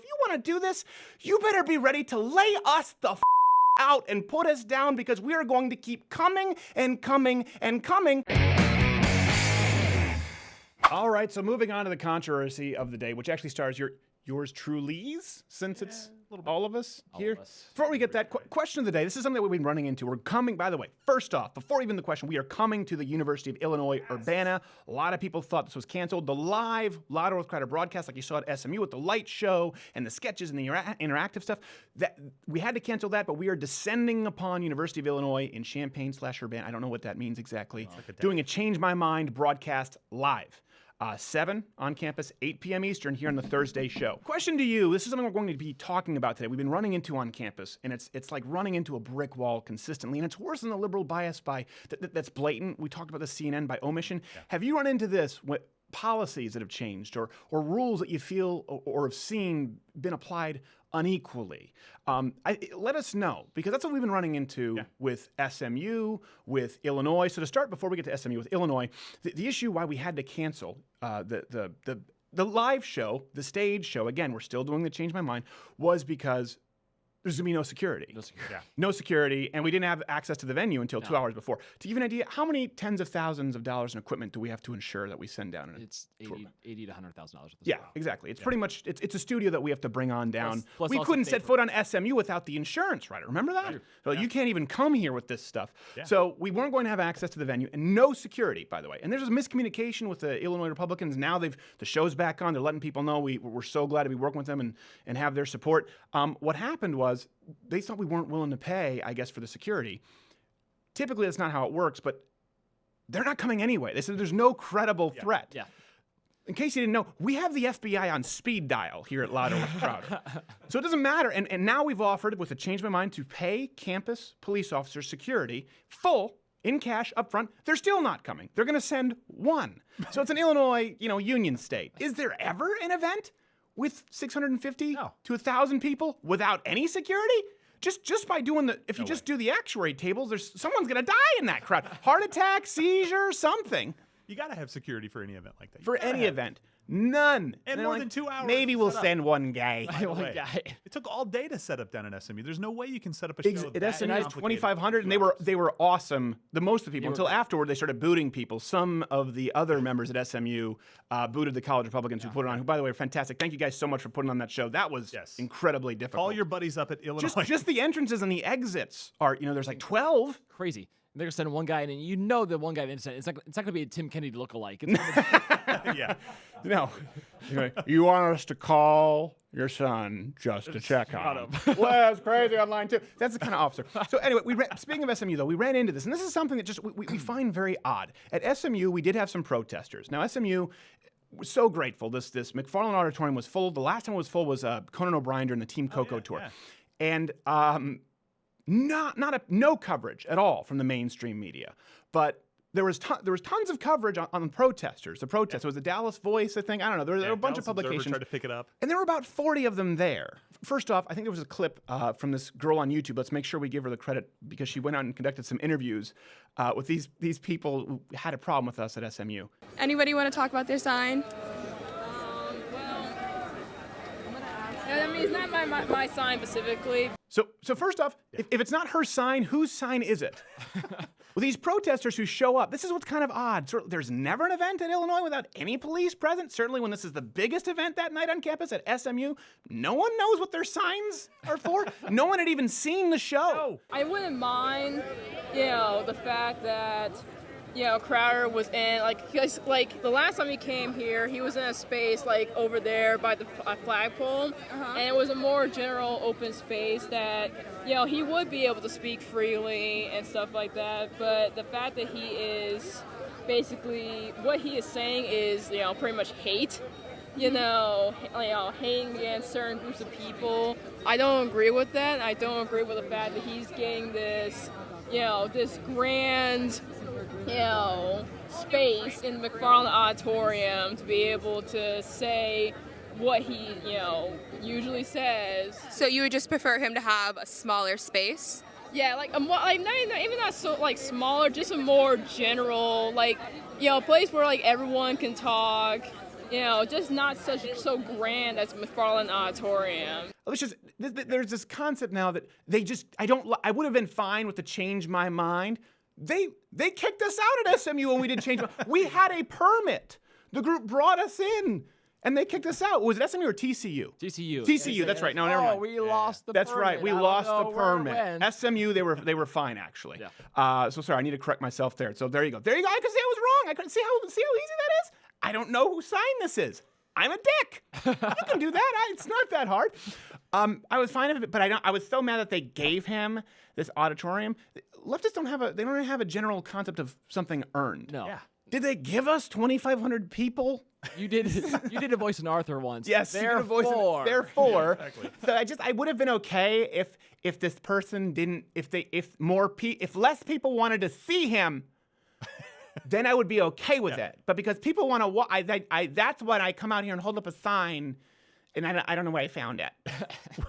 you want to do this, you better be ready to lay us the out and put us down, because we are going to keep coming and coming and coming. All right, so moving on to the controversy of the day, which actually stars yours truly's, since it's all of us here. Before we get that question of the day, this is something that we've been running into. We're coming, by the way, first off, before even the question, we are coming to the University of Illinois Urbana. A lot of people thought this was canceled. The live Loud Earth Crider broadcast, like you saw at SMU with the light show and the sketches and the interactive stuff, that we had to cancel that, but we are descending upon University of Illinois in Champaign/Urbana. I don't know what that means exactly. Doing a Change My Mind broadcast live. 7 on campus, 8 p.m. Eastern here on the Thursday show. Question to you, this is something we're going to be talking about today. We've been running into on campus, and it's like running into a brick wall consistently, and it's worse than the liberal bias that's blatant. We talked about the CNN by omission. Yeah. Have you run into this, what policies that have changed or rules that you feel or have seen been applied unequally? Let us know, because that's what we've been running into with SMU, with Illinois. So to start, before we get to SMU, with Illinois, the issue why we had to cancel the live show, the stage show, again, we're still doing the Change My Mind, was because there's going to be no security. No security, and we didn't have access to the venue until 2 hours before. To give you an idea, how many tens of thousands of dollars in equipment do we have to ensure that we send down? It's $80,000 to $100,000. Yeah, exactly. It's pretty much, it's a studio that we have to bring on down. Plus we couldn't set foot on SMU without the insurance rider. Remember that? Right. So you can't even come here with this stuff. Yeah. So we weren't going to have access to the venue, and no security, by the way. And there's a miscommunication with the Illinois Republicans. Now the show's back on. They're letting people know we're so glad to be working with them and have their support. What happened was, they thought we weren't willing to pay, I guess, for the security. Typically, that's not how it works, but they're not coming anyway. They said there's no credible threat. Yeah. In case you didn't know, we have the FBI on speed dial here at Louder with Crowder. So it doesn't matter. And now we've offered, with a Change My Mind, to pay campus police officers security full in cash up front. They're still not coming. They're going to send one. So it's an Illinois, union state. Is there ever an event with 650 to 1,000 people without any security? Just by doing if you just do the actuary tables, someone's gonna die in that crowd. Heart attack, seizure, something. You gotta have security for any event like that. For any event. None. And more than 2 hours. Maybe we'll send one guy. It took all day to set up down at SMU. There's no way you can set up a show at SMU. 2,500, and they were awesome. Most of the people, until afterward, they started booting people. Some of the other members at SMU booted the college Republicans who put it on. Who, by the way, are fantastic. Thank you guys so much for putting on that show. That was incredibly difficult. Call your buddies up at Illinois. Just the entrances and the exits are, there's like 12. Crazy. They're gonna send one guy in, and the one guy it's not gonna be a Tim Kennedy lookalike. Yeah. No. You want us to call your son just to check on him. Well, that's crazy online too. That's the kind of officer. So anyway, speaking of SMU though, we ran into this, and this is something that we find very odd. At SMU, we did have some protesters. Now SMU was so grateful. This McFarland Auditorium was full. The last time it was full was Conan O'Brien during the Team Coco tour. Yeah. And no coverage at all from the mainstream media, but there was tons of coverage on the protesters. The protests. It was the Dallas Voice, I think. I don't know. There were a bunch of publications. Tried to pick it up, and there were about 40 of them there. First off, I think there was a clip from this girl on YouTube. Let's make sure we give her the credit, because she went out and conducted some interviews with these people who had a problem with us at SMU. Anybody want to talk about their sign? I mean, it's not my sign specifically. So first off, if it's not her sign, whose sign is it? Well, these protesters who show up, this is what's kind of odd. There's never an event at Illinois without any police present. Certainly when this is the biggest event that night on campus at SMU, no one knows what their signs are for. No one had even seen the show. No. I wouldn't mind, the fact that Crowder was in, because the last time he came here, he was in a space over there by the flagpole, and it was a more general open space that, he would be able to speak freely and stuff like that. But the fact that he is basically, what he is saying is, pretty much hate, hating against certain groups of people. I don't agree with that. I don't agree with the fact that he's getting this, this grand, space in the McFarland Auditorium to be able to say what he, usually says. So you would just prefer him to have a smaller space? Yeah, not so smaller, just a more general, place where everyone can talk, just not so grand as McFarland Auditorium. There's this concept now that I would have been fine with the change my mind. They kicked us out at SMU when we didn't change. We had a permit. The group brought us in, and they kicked us out. Was it SMU or TCU? TCU. That's right. No, never mind. We lost the That's permit. right. We lost the permit. SMU, they were fine actually. Yeah. So sorry, I need to correct myself there. So there you go. There you go. I could say I was wrong. I couldn't see how easy that is. I don't know whose sign this is. I'm a dick. You can do that. It's not that hard. I was fine with it, but I was so mad that they gave him this auditorium. Leftists don't have a general concept of something earned. No. Yeah. Did they give us 2,500 people? You did a voice in Arthur once. Yes, Therefore. Exactly. So I would have been okay if this person didn't, if less people wanted to see him, then I would be okay with it. But because people want to, that's when I come out here and hold up a sign, and I don't know where I found it.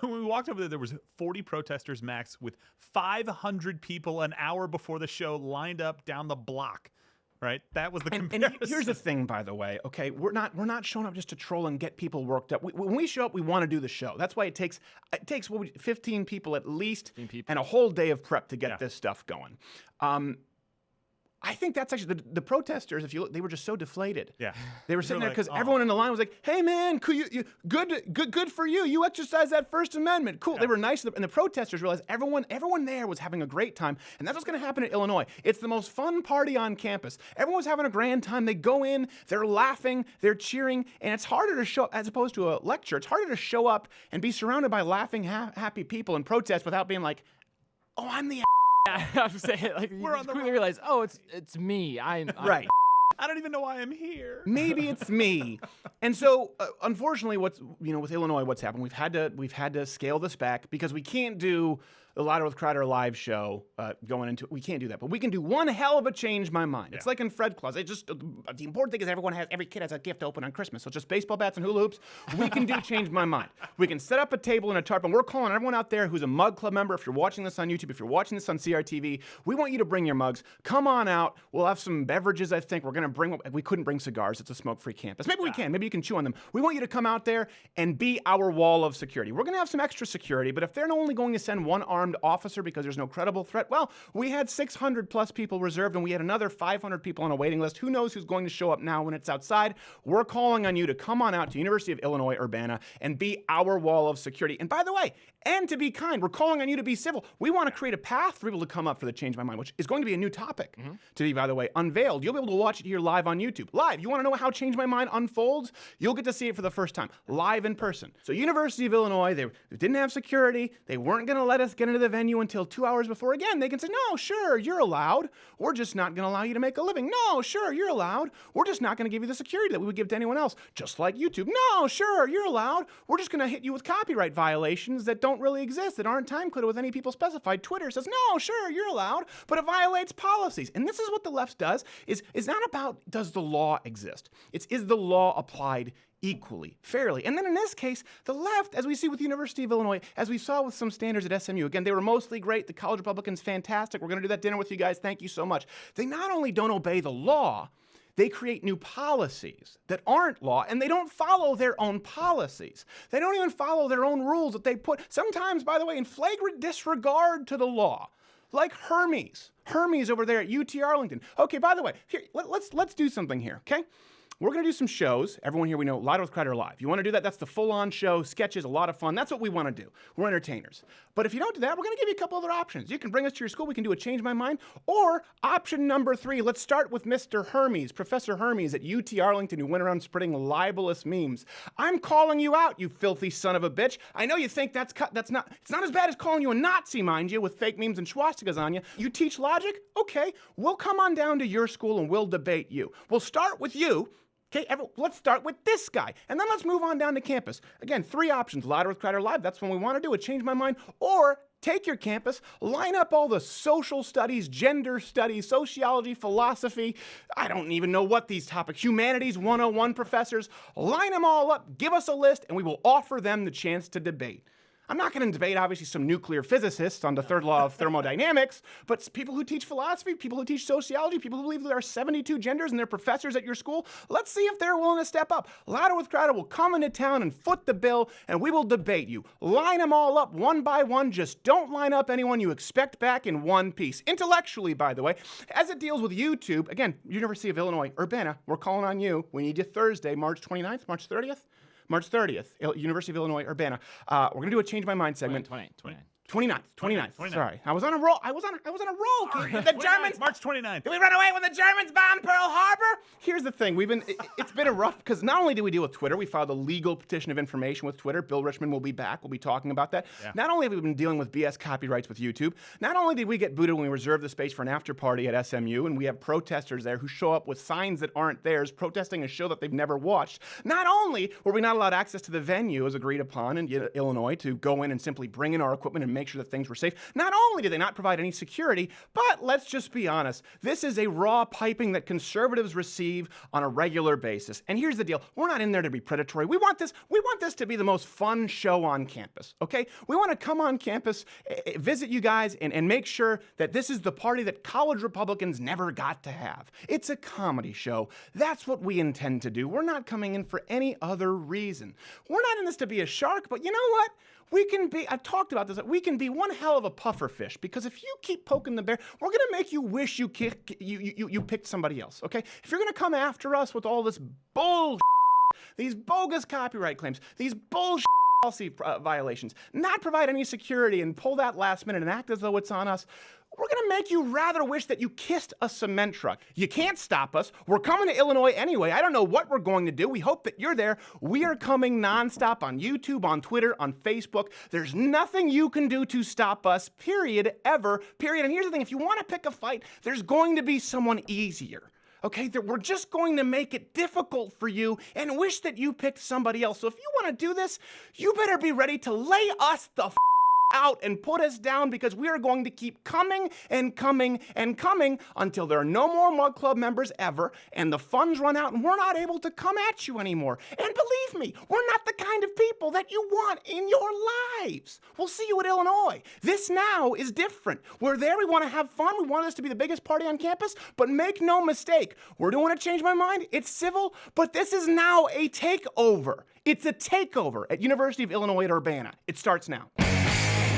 When we walked over there was 40 protesters max with 500 people an hour before the show lined up down the block. Right, that was the comparison. And here's the thing, by the way. Okay, we're not showing up just to troll and get people worked up. When we show up, we want to do the show. That's why it takes 15 people at least, and a whole day of prep to get this stuff going. I think that's actually the protesters. If you look, they were just so deflated. Yeah, they were sitting there because everyone in the line was like, "Hey man, could you good for you. You exercise that First Amendment. Cool." Yeah. They were nice, and the protesters realized everyone there was having a great time, and that's what's going to happen in Illinois. It's the most fun party on campus. Everyone's having a grand time. They go in, they're laughing, they're cheering, and it's harder to show up as opposed to a lecture. It's harder to show up and be surrounded by laughing, happy people and protest without being like, "Oh, I'm the." I have to say, like, you quickly realize, oh, it's me. I'm right. I don't even know why I'm here. Maybe it's me. And so, unfortunately, with Illinois, what's happened? We've had to scale this back because we can't do the Louder with Crowder live show going into. We can't do that, but we can do one hell of a change my mind. It's like in Fred Claus. It's just the important thing is every kid has a gift to open on Christmas. So just baseball bats and hula hoops. We can do change my mind. We can set up a table and a tarp, and we're calling everyone out there who's a Mug Club member. If you're watching this on YouTube, if you're watching this on CRTV, we want you to bring your mugs. Come on out. We'll have some beverages. I think we're gonna bring. We couldn't bring cigars. It's a smoke-free campus. Maybe we can. Maybe you can chew on them. We want you to come out there and be our wall of security. We're gonna have some extra security, but if they're only going to send one armed officer because there's no credible threat, well, we had 600 plus people reserved, and we had another 500 people on a waiting list. Who knows who's going to show up now when it's outside? We're calling on you to come on out to University of Illinois Urbana and be our wall of security. And by the way, and to be kind, we're calling on you to be civil. We want to create a path for people to come up for the Change My Mind, which is going to be a new topic to be, by the way, unveiled. You'll be able to watch it here live on YouTube. Live. You want to know how Change My Mind unfolds? You'll get to see it for the first time, live in person. So University of Illinois, they didn't have security. They weren't going to let us get into the venue until 2 hours before. Again, they can say, no, sure, you're allowed. We're just not going to allow you to make a living. No, sure, you're allowed. We're just not going to give you the security that we would give to anyone else, just like YouTube. No, sure, you're allowed. We're just going to hit you with copyright violations that don't really exist, that aren't time-coded with any people specified. Twitter says, no, sure, you're allowed, but it violates policies. And this is what the left does, is not about does the law exist. It's is the law applied equally, fairly. And then in this case, the left, as we see with the University of Illinois, as we saw with some standards at SMU, again, they were mostly great. The college Republicans, fantastic. We're going to do that dinner with you guys. Thank you so much. They not only don't obey the law, they create new policies that aren't law, and they don't follow their own policies. They don't even follow their own rules that they put, sometimes, by the way, in flagrant disregard to the law. Like Hermes over there at UT Arlington. Okay, by the way, here, let's do something here, okay? We're going to do some shows. Everyone here we know, Louder with Crowder Live. You want to do that? That's the full-on show, sketches, a lot of fun. That's what we want to do. We're entertainers. But if you don't do that, we're going to give you a couple other options. You can bring us to your school. We can do a Change My Mind. Or option number 3, let's start with Mr. Hermes, Professor Hermes at UT Arlington, who went around spreading libelous memes. I'm calling you out, you filthy son of a bitch. I know you think it's not as bad as calling you a Nazi, mind you, with fake memes and swastikas on you. You teach logic? Okay, we'll come on down to your school and we'll debate you. We'll start with you. Okay, let's start with this guy, and then let's move on down to campus. Again, 3 options, Louder with Crowder Live, that's when we want to do it, Change My Mind, or take your campus, line up all the social studies, gender studies, sociology, philosophy, I don't even know what these topics, humanities 101 professors, line them all up, give us a list, and we will offer them the chance to debate. I'm not going to debate, obviously, some nuclear physicists on the third law of thermodynamics, but people who teach philosophy, people who teach sociology, people who believe there are 72 genders and they're professors at your school, let's see if they're willing to step up. Louder with Crowder will come into town and foot the bill, and we will debate you. Line them all up one by one. Just don't line up anyone you expect back in one piece. Intellectually, by the way, as it deals with YouTube, again, University of Illinois Urbana, we're calling on you. We need you Thursday, March 29th, March 30th? March 30th, University of Illinois Urbana. We're gonna do a Change My Mind segment. 29th. Sorry, I was on a roll. I was on a roll. The Germans. March 29th. Did we run away when the Germans bombed Pearl Harbor? Here's the thing. It's been a rough, because not only did we deal with Twitter, we filed a legal petition of information with Twitter. Bill Richmond will be back. We'll be talking about that. Yeah. Not only have we been dealing with BS copyrights with YouTube, not only did we get booted when we reserved the space for an after party at SMU, and we have protesters there who show up with signs that aren't theirs, protesting a show that they've never watched. Not only were we not allowed access to the venue as agreed upon in Illinois to go in and simply bring in our equipment and make sure that things were safe. Not only did they not provide any security, but let's just be honest, this is a raw piping that conservatives receive on a regular basis. And here's the deal, we're not in there to be predatory. We want this to be the most fun show on campus, okay? We want to come on campus, visit you guys, and make sure that this is the party that college Republicans never got to have. It's a comedy show. That's what we intend to do. We're not coming in for any other reason. We're not in this to be a shark, but you know what? We can be, I've talked about this, we can be one hell of a puffer fish, because if you keep poking the bear, we're going to make you wish you picked somebody else, okay? If you're going to come after us with all this bullshit, these bogus copyright claims, these bullshit policy violations, not provide any security and pull that last minute and act as though it's on us, we're going to make you rather wish that you kissed a cement truck. You can't stop us. We're coming to Illinois anyway. I don't know what we're going to do. We hope that you're there. We are coming nonstop on YouTube, on Twitter, on Facebook. There's nothing you can do to stop us, period, ever, period. And here's the thing. If you want to pick a fight, there's going to be someone easier. Okay, we're just going to make it difficult for you and wish that you picked somebody else. So if you want to do this, you better be ready to lay us the out and put us down, because we are going to keep coming and coming and coming until there are no more Mug Club members ever, and the funds run out and we're not able to come at you anymore. And believe me, we're not the kind of people that you want in your lives. We'll see you at Illinois. This now is different. We're there, we want to have fun, we want this to be the biggest party on campus, but make no mistake, we're doing a Change My Mind. It's civil, but this is now a takeover. It's a takeover at University of Illinois at Urbana. It starts now.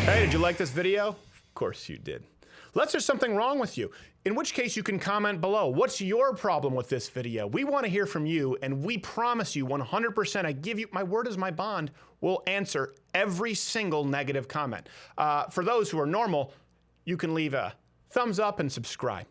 Hey, did you like this video? Of course you did. Unless there's something wrong with you, in which case you can comment below. What's your problem with this video? We want to hear from you, and we promise you 100%, I give you, my word is my bond, we'll answer every single negative comment. For those who are normal, you can leave a thumbs up and subscribe.